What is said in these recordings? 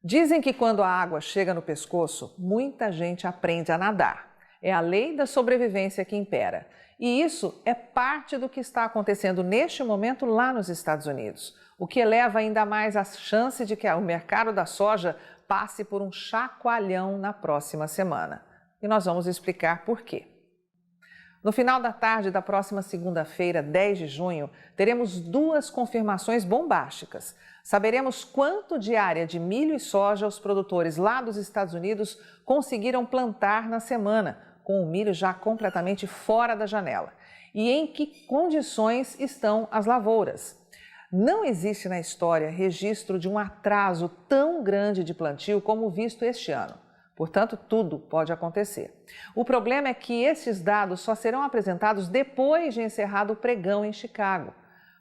Dizem que quando a água chega no pescoço, muita gente aprende a nadar. É a lei da sobrevivência que impera. E isso é parte do que está acontecendo neste momento lá nos Estados Unidos, o que eleva ainda mais a chance de que o mercado da soja passe por um chacoalhão na próxima semana. E nós vamos explicar por quê. No final da tarde da próxima segunda-feira, 10 de junho, teremos duas confirmações bombásticas. Saberemos quanto de área de milho e soja os produtores lá dos Estados Unidos conseguiram plantar na semana, com o milho já completamente fora da janela. E em que condições estão as lavouras. Não existe na história registro de um atraso tão grande de plantio como visto este ano. Portanto, tudo pode acontecer. O problema é que esses dados só serão apresentados depois de encerrado o pregão em Chicago.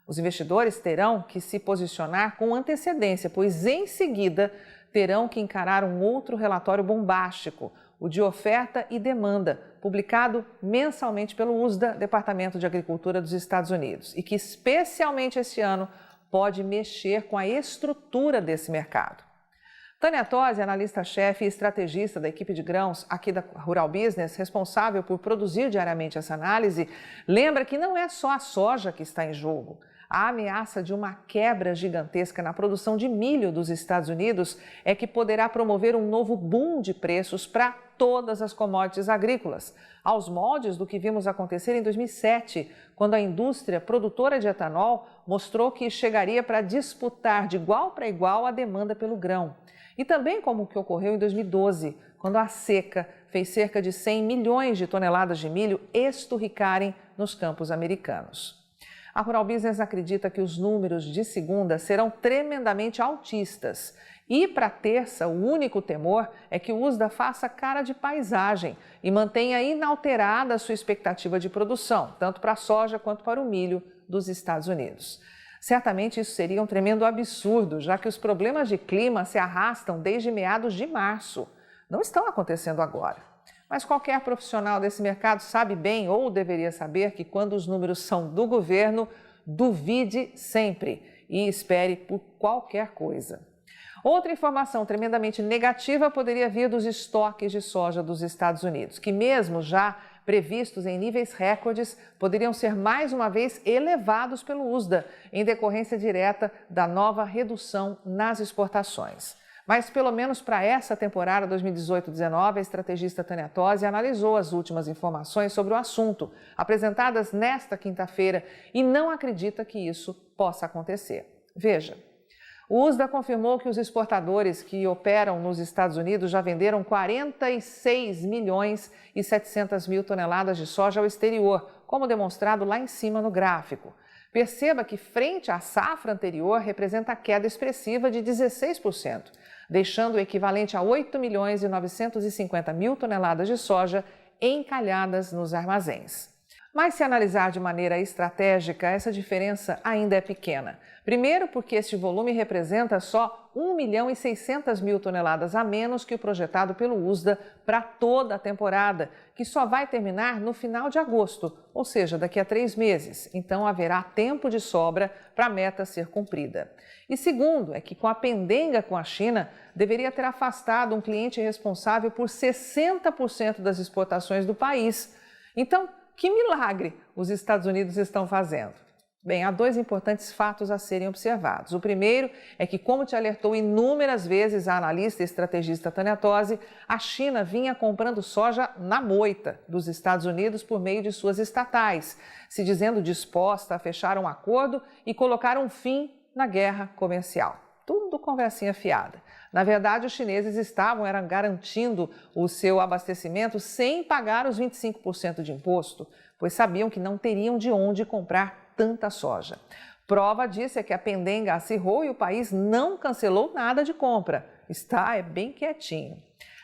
Os investidores terão que se posicionar com antecedência, pois em seguida terão que encarar um outro relatório bombástico, o de oferta e demanda, publicado mensalmente pelo USDA, Departamento de Agricultura dos Estados Unidos, e que especialmente este ano pode mexer com a estrutura desse mercado. Tânia Tosi, analista-chefe e estrategista da equipe de grãos aqui da Rural Business, responsável por produzir diariamente essa análise, lembra que não é só a soja que está em jogo. A ameaça de uma quebra gigantesca na produção de milho dos Estados Unidos é que poderá promover um novo boom de preços para todas as commodities agrícolas, aos moldes do que vimos acontecer em 2007, quando a indústria produtora de etanol mostrou que chegaria para disputar de igual para igual a demanda pelo grão. E também como o que ocorreu em 2012, quando a seca fez cerca de 100 milhões de toneladas de milho esturricarem nos campos americanos. A Rural Business acredita que os números de segunda serão tremendamente altistas. E para terça, o único temor é que o USDA faça cara de paisagem e mantenha inalterada a sua expectativa de produção, tanto para a soja quanto para o milho dos Estados Unidos. Certamente isso seria um tremendo absurdo, já que os problemas de clima se arrastam desde meados de março. Não estão acontecendo agora. Mas qualquer profissional desse mercado sabe bem, ou deveria saber, que quando os números são do governo, duvide sempre e espere por qualquer coisa. Outra informação tremendamente negativa poderia vir dos estoques de soja dos Estados Unidos, que mesmo já previstos em níveis recordes, poderiam ser mais uma vez elevados pelo USDA, em decorrência direta da nova redução nas exportações. Mas, pelo menos para essa temporada 2018-19, a estrategista Tânia Tosi analisou as últimas informações sobre o assunto, apresentadas nesta quinta-feira, e não acredita que isso possa acontecer. Veja. O USDA confirmou que os exportadores que operam nos Estados Unidos já venderam 46 milhões e 700 mil toneladas de soja ao exterior, como demonstrado lá em cima no gráfico. Perceba que, frente à safra anterior, representa a queda expressiva de 16%, deixando o equivalente a 8 milhões e 950 mil toneladas de soja encalhadas nos armazéns. Mas se analisar de maneira estratégica, essa diferença ainda é pequena. Primeiro porque este volume representa só 1 milhão e 600 mil toneladas a menos que o projetado pelo USDA para toda a temporada, que só vai terminar no final de agosto, ou seja, daqui a 3 meses. Então haverá tempo de sobra para a meta ser cumprida. E segundo é que com a pendenga com a China, deveria ter afastado um cliente responsável por 60% das exportações do país. Então, que milagre os Estados Unidos estão fazendo? Bem, há dois importantes fatos a serem observados. O primeiro é que, como te alertou inúmeras vezes a analista e estrategista Tânia Tosi, a China vinha comprando soja na moita dos Estados Unidos por meio de suas estatais, se dizendo disposta a fechar um acordo e colocar um fim na guerra comercial. Tudo conversinha fiada. Na verdade, os chineses estavam garantindo o seu abastecimento sem pagar os 25% de imposto, pois sabiam que não teriam de onde comprar tanta soja. Prova disso é que a pendenga acirrou e o país não cancelou nada de compra. Está bem quietinho.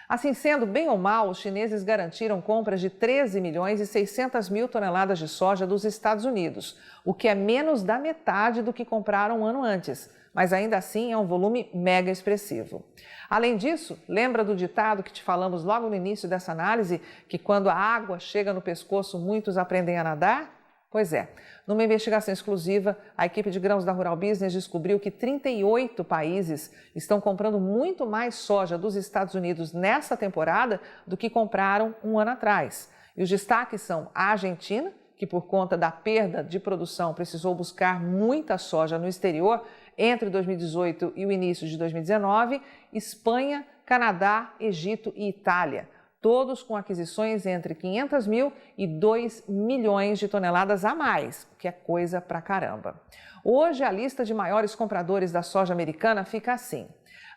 Assim sendo, bem ou mal, os chineses garantiram compras de 13 milhões e 600 mil toneladas de soja dos Estados Unidos, o que é menos da metade do que compraram um ano antes. Mas ainda assim é um volume mega expressivo. Além disso, lembra do ditado que te falamos logo no início dessa análise, que quando a água chega no pescoço, muitos aprendem a nadar? Pois é, numa investigação exclusiva, a equipe de grãos da Rural Business descobriu que 38 países estão comprando muito mais soja dos Estados Unidos nessa temporada do que compraram um ano atrás. E os destaques são a Argentina, que por conta da perda de produção precisou buscar muita soja no exterior entre 2018 e o início de 2019, Espanha, Canadá, Egito e Itália. Todos com aquisições entre 500 mil e 2 milhões de toneladas a mais, o que é coisa pra caramba. Hoje, a lista de maiores compradores da soja americana fica assim.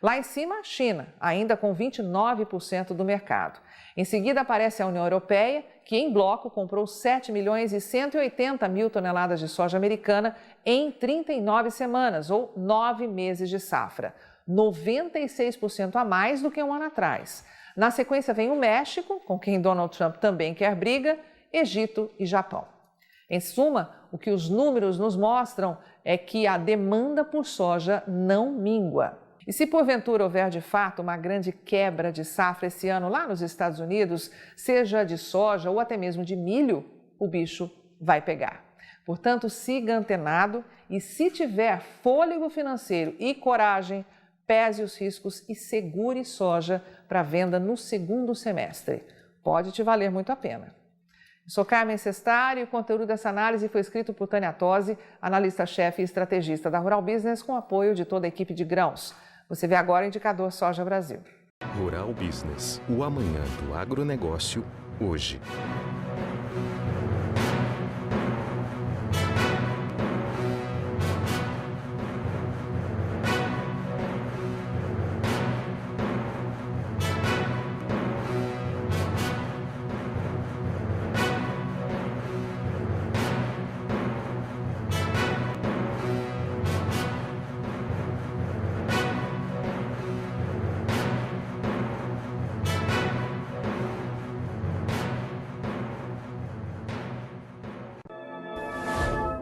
Lá em cima, a China, ainda com 29% do mercado. Em seguida, aparece a União Europeia, que em bloco comprou 7 milhões e 180 mil toneladas de soja americana em 39 semanas, ou 9 meses de safra. 96% a mais do que um ano atrás. Na sequência vem o México, com quem Donald Trump também quer briga, Egito e Japão. Em suma, o que os números nos mostram é que a demanda por soja não mingua. E se porventura houver de fato uma grande quebra de safra esse ano lá nos Estados Unidos, seja de soja ou até mesmo de milho, o bicho vai pegar. Portanto, siga antenado e se tiver fôlego financeiro e coragem, pese os riscos e segure soja para venda no segundo semestre. Pode te valer muito a pena. Eu sou Carmen Sestari e o conteúdo dessa análise foi escrito por Tânia Tosi, analista-chefe e estrategista da Rural Business, com apoio de toda a equipe de grãos. Você vê agora o Indicador Soja Brasil. Rural Business, o amanhã do agronegócio, hoje.